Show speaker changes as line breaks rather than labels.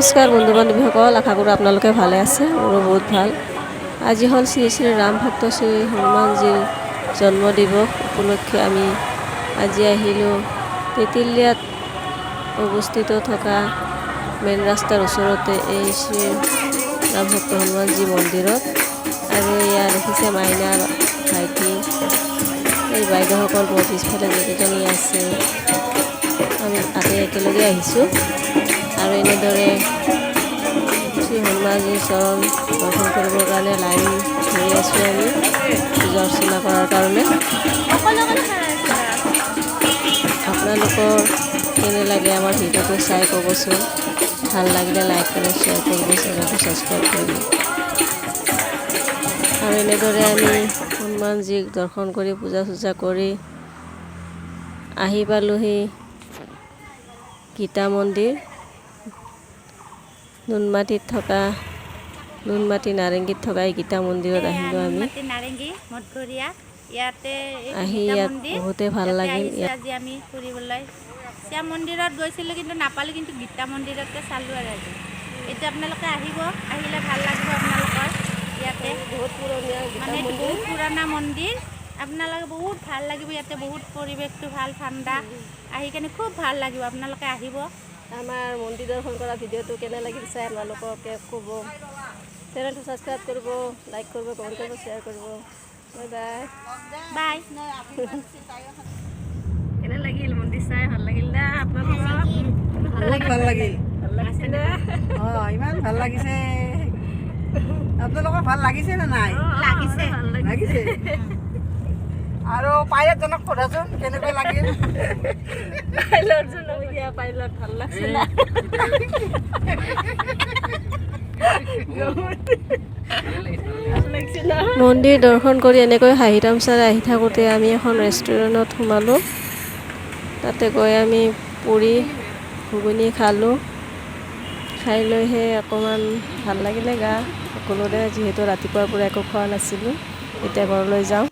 নমস্কাৰ বন্ধু বান্ধৱীসকল, আশা কৰোঁ আপোনালোকে ভালে আছে। মোৰো বহুত ভাল। আজি হ'ল শ্ৰী শ্ৰী ৰাম ভক্ত শ্ৰী হনুমানজীৰ জন্ম দিৱস উপলক্ষে আমি আজি আহিলোঁ তেতিলিয়াত অৱস্থিত থকা মেইন ৰাস্তাৰ ওচৰতে এই শ্ৰী ৰাম ভক্ত হনুমানজী মন্দিৰত। আৰু এয়া দেখিছে মাইনাৰ ভাইটি, এই বাইদেউসকল মোৰ পিছফালে যিকেইজনী আছে আমি তাতে একেলগে আহিছোঁ। আৰু এনেদৰে শ্ৰী হনুমানজীৰ চৰণ দৰ্শন কৰিবৰ কাৰণে লাইন ধৰি আছোঁ আমি পূজা অৰ্চনা কৰাৰ কাৰণে। আপোনালোকৰ কেনে লাগে আমাৰ ভিডিঅ'টো চাই ক'বচোন। ভাল লাগিলে লাইক কৰি শ্বেয়াৰ কৰিব, চেনেলটো ছাবস্ক্ৰাইব কৰিব। আৰু এনেদৰে আমি হনুমানজীক দৰ্শন কৰি পূজা চূজা কৰি আহি পালোঁহি গীতা মন্দিৰ। নুনমাটিত থকা নুনমাটি নাৰেংগীত থকা এই গীতা মন্দিৰত আহিলোঁ আমি। আহি ইয়াত বহুতে ভাল লাগিল।
আজি আমি ফুৰিবলৈ শ্যাম মন্দিৰত গৈছিলোঁ, কিন্তু নাপালোঁ, কিন্তু গীতা মন্দিৰতে চালোঁ। আৰু আজি এতিয়া আপোনালোকে আহিব, আহিলে ভাল লাগিব আপোনালোকৰ। ইয়াতে
বহুত পুৰণীয়া
মানে বহুত পুৰণা মন্দিৰ, আপোনালোকে বহুত ভাল লাগিব। ইয়াতে বহুত পৰিৱেশটো ভাল, ঠাণ্ডা, আহি কেনে খুব ভাল লাগিব। আপোনালোকে আহিব।
আমাৰ মন্দিৰ দৰ্শন কৰা ভিডিঅ'টো কেনে লাগিল চাই আপোনালোককে ক'ব। চেনেলটো ছাবস্ক্ৰাইব কৰিব, লাইক কৰিব, কমেণ্ট কৰিব, শ্বেয়াৰ কৰিব। Bye bye bye. কেনে লাগিল মন্দিৰ চাই? ভাল লাগিল না আপোনালোকৰ?
ভাল লাগিল।
ভাল লাগিছে না?
ইমান ভাল লাগিছে। আপোনালোকৰ ভাল লাগিছে নে নাই?
লাগিছে।
লাগিছে। আৰু পাইলটজনক সোধাচোন কেনেকুৱা লাগিল।
পাইলট ভাল লাগছে না? মন্দিৰ দৰ্শন কৰি এনেকৈ হাঁহি তামচাৰে আহি থাকোঁতে আমি এখন ৰেষ্টুৰেণ্টত সোমালোঁ। তাতে গৈ আমি পুৰি ঘুগুনি খালোঁ। খাই লৈহে অকণমান ভাল লাগিলে গা সকলোৰে, যিহেতু ৰাতিপুৱাৰ পৰা একো খোৱা নাছিলোঁ। এতিয়া ঘৰলৈ যাওঁ।